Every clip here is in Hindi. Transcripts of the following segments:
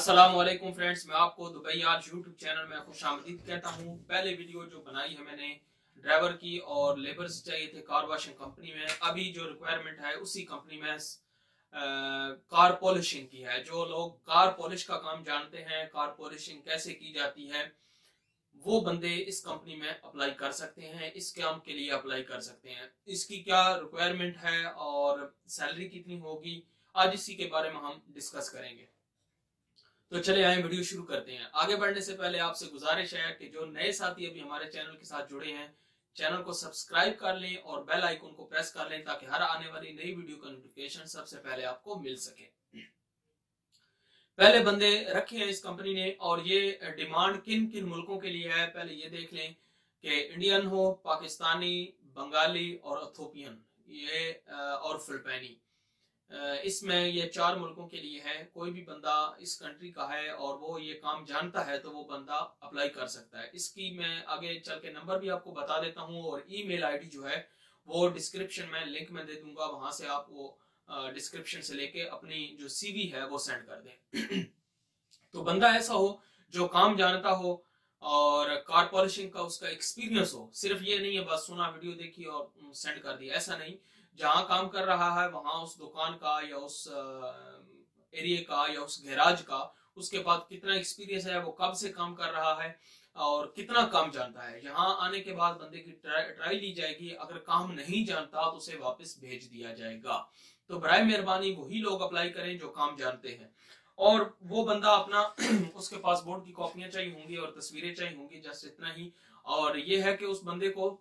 अस्सलामुअलैकुम फ्रेंड्स, मैं आपको दुबई आज यूट्यूब चैनल में खुशामदीद कहता हूँ। पहले वीडियो जो बनाई है मैंने ड्राइवर की और लेबर्स चाहिए थे कार वॉशिंग कंपनी में। अभी जो रिक्वायरमेंट है उसी कंपनी में कार पॉलिशिंग की है। जो लोग कार पॉलिश का काम जानते हैं, कार पॉलिशिंग कैसे की जाती है, वो बंदे इस कंपनी में अप्लाई कर सकते हैं, इस काम के लिए अप्लाई कर सकते हैं। इसकी क्या रिक्वायरमेंट है और सैलरी कितनी होगी, आज इसी के बारे में हम डिस्कस करेंगे। तो चले आए वीडियो शुरू करते हैं। आगे बढ़ने से पहले आपसे गुजारिश है कि जो नए साथी अभी हमारे चैनल के साथ जुड़े हैं, चैनल को सब्सक्राइब कर लें और बेल आइकन को प्रेस कर लें ताकि हर आने वाली नई वीडियो का नोटिफिकेशन सबसे पहले आपको मिल सके। पहले बंदे रखे हैं इस कंपनी ने और ये डिमांड किन किन मुल्कों के लिए है पहले ये देख लें कि इंडियन हो, पाकिस्तानी, बंगाली और इथोपियन ये और फिलिपाइनी। इसमें ये 4 मुल्कों के लिए है। कोई भी बंदा इस कंट्री का है और वो ये काम जानता है तो वो बंदा अप्लाई कर सकता है। इसकी मैं आगे चल के नंबर भी आपको बता देता हूँ और ईमेल आईडी जो है वो डिस्क्रिप्शन में लिंक में दे दूंगा, वहां से आप वो डिस्क्रिप्शन से लेके अपनी जो सीवी है वो सेंड कर दें। तो बंदा ऐसा हो जो काम जानता हो और कार पॉलिशिंग का उसका एक्सपीरियंस हो। सिर्फ ये नहीं है बस सुना, वीडियो देखी और सेंड कर दिया, ऐसा नहीं। जहां काम कर रहा है वहां उस दुकान का या उस एरिया का या उस गैराज का उसके बाद कितना एक्सपीरियंस है, वो कब से काम कर रहा है और कितना काम जानता है। यहाँ आने के बाद बंदे की ट्राई ली जाएगी। अगर काम नहीं जानता तो उसे वापस भेज दिया जाएगा। तो बराए मेहरबानी वही लोग अप्लाई करें जो काम जानते हैं। और वो बंदा अपना उसके पासपोर्ट की कॉपियां चाहिए होंगी और तस्वीरें चाहिए होंगी, जस्ट इतना ही। और ये है कि उस बंदे को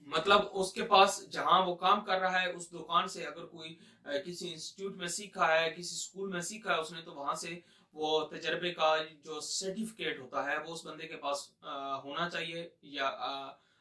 मतलब उसके पास जहां वो काम कर रहा है उस दुकान से अगर कोई किसी इंस्टीट्यूट में सीखा है, किसी स्कूल में सीखा है उसने, तो वहां से वो तजर्बे का जो सर्टिफिकेट होता है वो उस बंदे के पास होना चाहिए। या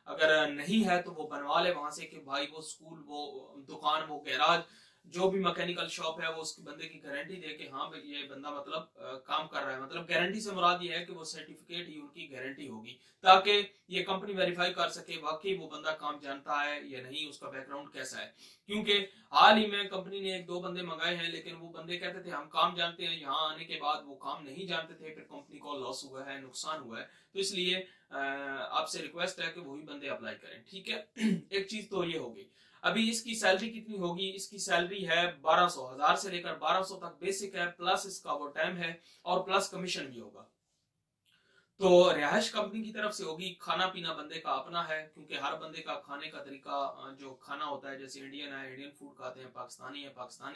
अगर नहीं है तो वो बनवा ले वहां से कि भाई वो स्कूल, वो दुकान, वो गैराज, जो भी मैकेनिकल शॉप है वो उसके बंदे की गारंटी दे कि हाँ भाई ये बंदा मतलब काम कर रहा है। मतलब गारंटी से मुराद ये है कि वो सर्टिफिकेट ही उनकी गारंटी होगी ताकि ये कंपनी वेरीफाई कर सके वाकई वो बंदा काम जानता है या नहीं, उसका बैकग्राउंड कैसा है। क्योंकि हाल ही में कंपनी ने 1-2 बंदे मंगाए हैं, लेकिन वो बंदे कहते थे हम काम जानते हैं, यहाँ आने के बाद वो काम नहीं जानते थे, फिर कंपनी को लॉस हुआ है, नुकसान हुआ है। तो इसलिए आपसे रिक्वेस्ट है कि वही बंदे अप्लाई करें, ठीक है। एक चीज तो ये होगी। अभी इसकी सैलरी कितनी होगी? इसकी सैलरी है 1200 से लेकर 1200 तक बेसिक है, प्लस इसका वो टाइम है और प्लस कमीशन भी होगा। तो रिहाइश कंपनी की तरफ से होगी। खाना पीना बंदे का अपना है क्योंकि हर बंदे का खाने का तरीका जो खाना होता है, जैसे इंडियन है इंडियन फूड खाते हैं, पाकिस्तानी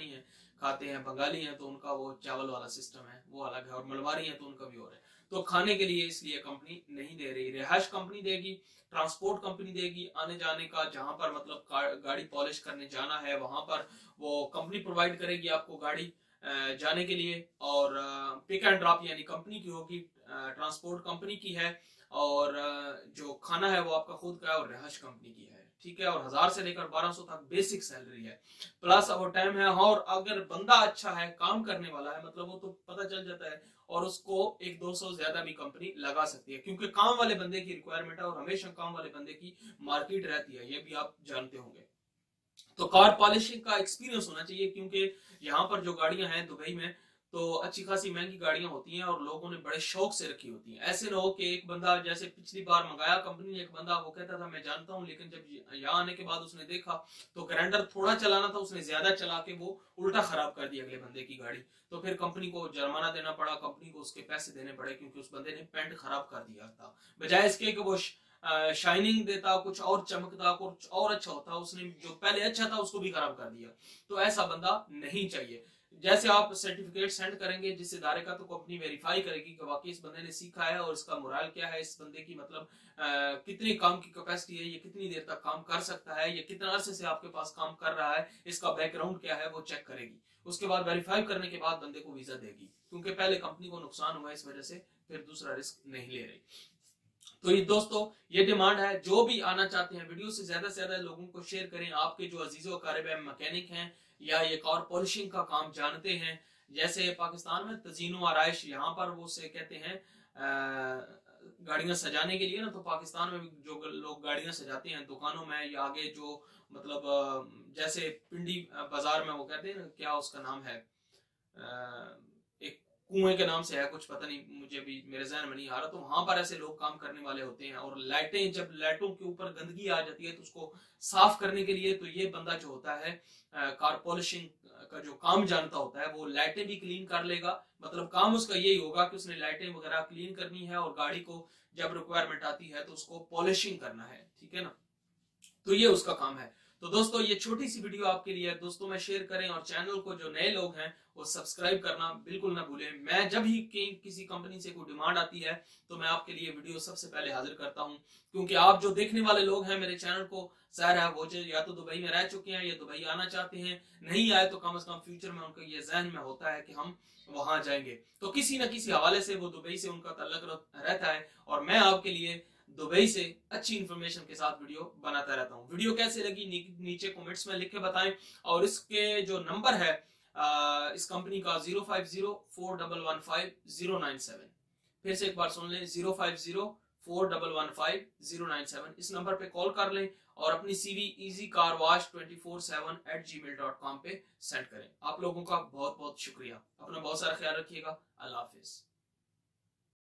है खाते हैं, बंगाली है तो उनका वो चावल वाला सिस्टम है वो अलग है, और मलबारी है तो उनका भी और है। तो खाने के लिए इसलिए कंपनी नहीं दे रही। रिहाइश कंपनी देगी, ट्रांसपोर्ट कंपनी देगी, आने जाने का जहां पर मतलब गाड़ी पॉलिश करने जाना है वहां पर वो कंपनी प्रोवाइड करेगी आपको गाड़ी जाने के लिए। और पिक एंड ड्रॉप यानी कंपनी की होगी, ट्रांसपोर्ट कंपनी की है, और जो खाना है वो आपका खुद का है और रिहाइश कंपनी की है, ठीक है। और 1000 से लेकर 1200 तक बेसिक सैलरी है, प्लस ओवर टाइम है। और अगर बंदा अच्छा है, काम करने वाला है, मतलब वो तो पता चल जाता है और उसको 1-200 ज्यादा भी कंपनी लगा सकती है क्योंकि काम वाले बंदे की रिक्वायरमेंट है और हमेशा काम वाले बंदे की मार्केट रहती है, ये भी आप जानते होंगे। तो कार पॉलिशिंग का एक्सपीरियंस होना चाहिए क्योंकि यहाँ पर जो गाड़ियां हैं दुबई में तो अच्छी खासी महंगी गाड़ियां होती हैं और लोगों ने बड़े शौक से रखी होती हैं। ऐसे ना हो कि एक बंदा, जैसे पिछली बार मंगाया कंपनी ने एक बंदा, वो कहता था मैं जानता हूं, लेकिन जब यहाँ आने के बाद उसने देखा तो ग्राइंडर थोड़ा चलाना था, उसने ज्यादा चला के वो उल्टा खराब कर दिया अगले बंदे की गाड़ी। तो फिर कंपनी को जुर्माना देना पड़ा, कंपनी को उसके पैसे देने पड़े क्योंकि उस बंदे ने पेंट खराब कर दिया था। बजाय इसके कि वो शाइनिंग देता, कुछ और चमकता, कुछ और अच्छा होता, उसने जो पहले अच्छा था उसको भी खराब कर दिया। तो ऐसा बंदा नहीं चाहिए। जैसे आप सर्टिफिकेट सेंड करेंगे जिस इदारे का, तो कंपनी वेरीफाई करेगी कि वाकई इस बंदे ने सीखा है और इसका मोरल क्या है, इस बंदे की मतलब कितनी काम की कैपेसिटी है, ये कितनी देर तक काम कर सकता है, ये कितना अरसे से आपके पास काम कर रहा है, इसका बैकग्राउंड क्या है, वो चेक करेगी। उसके बाद वेरीफाई करने के बाद बंदे को वीजा देगी क्योंकि पहले कंपनी को नुकसान हुआ इस वजह से फिर दूसरा रिस्क नहीं ले रही। तो ये दोस्तों ये डिमांड है। जो भी आना चाहते हैं वीडियो से ज्यादा लोगों को शेयर करें। आपके जो अजीजों अकारिब मैकेनिक हैं या ये कार पॉलिशिंग का काम जानते हैं, जैसे पाकिस्तान में तजीनो आराइश, यहाँ पर वो से कहते हैं गाड़ियां सजाने के लिए ना, तो पाकिस्तान में भी जो लोग गाड़ियां सजाते हैं दुकानों में या आगे जो मतलब जैसे पिंडी बाजार में, वो कहते हैं क्या उसका नाम है, एक कुएं के नाम से है कुछ, पता नहीं, मुझे भी मेरे जहन में नहीं आ रहा। तो वहां पर ऐसे लोग काम करने वाले होते हैं। और लाइटें, जब लाइटों के ऊपर गंदगी आ जाती है तो उसको साफ करने के लिए तो ये बंदा जो होता है कार पॉलिशिंग का जो काम जानता होता है, वो लाइटें भी क्लीन कर लेगा। मतलब काम उसका यही होगा कि उसने लाइटें वगैरह क्लीन करनी है और गाड़ी को जब रिक्वायरमेंट आती है तो उसको पॉलिशिंग करना है, ठीक है ना। तो ये उसका काम है। तो दोस्तों ये छोटी सी वीडियो आपके लिए है, दोस्तों में शेयर करें और चैनल को जो नए लोग हैं वो सब्सक्राइब करना बिल्कुल ना भूलें। मैं जब ही किसी कंपनी से कोई डिमांड आती है तो मैं आपके लिए वीडियो सबसे पहले हाजिर करता हूं, क्योंकि आप जो देखने वाले लोग हैं मेरे चैनल को, जाहिर है वो या तो दुबई में रह चुके हैं या दुबई आना चाहते हैं, नहीं आए तो कम से कम फ्यूचर में उनका ये जहन में होता है कि हम वहां जाएंगे, तो किसी न किसी हवाले से वो दुबई से उनका ताल्लुक रहता है। और मैं आपके लिए दुबई से अच्छी इंफॉर्मेशन के साथ वीडियो बनाता रहता हूँ। वीडियो कैसे लगी नीचे कमेंट्स में लिख के बताएं। और इसके जो नंबर है इस कंपनी का 0504115097, फिर से एक बार सुन लें, 0504115097, इस नंबर पे कॉल कर लें और अपनी CV easycarwash247@gmail.com पे सेंड करें। आप लोगों का बहुत बहुत शुक्रिया। अपना बहुत सारा ख्याल रखिएगा। अल्लाह हाफिज।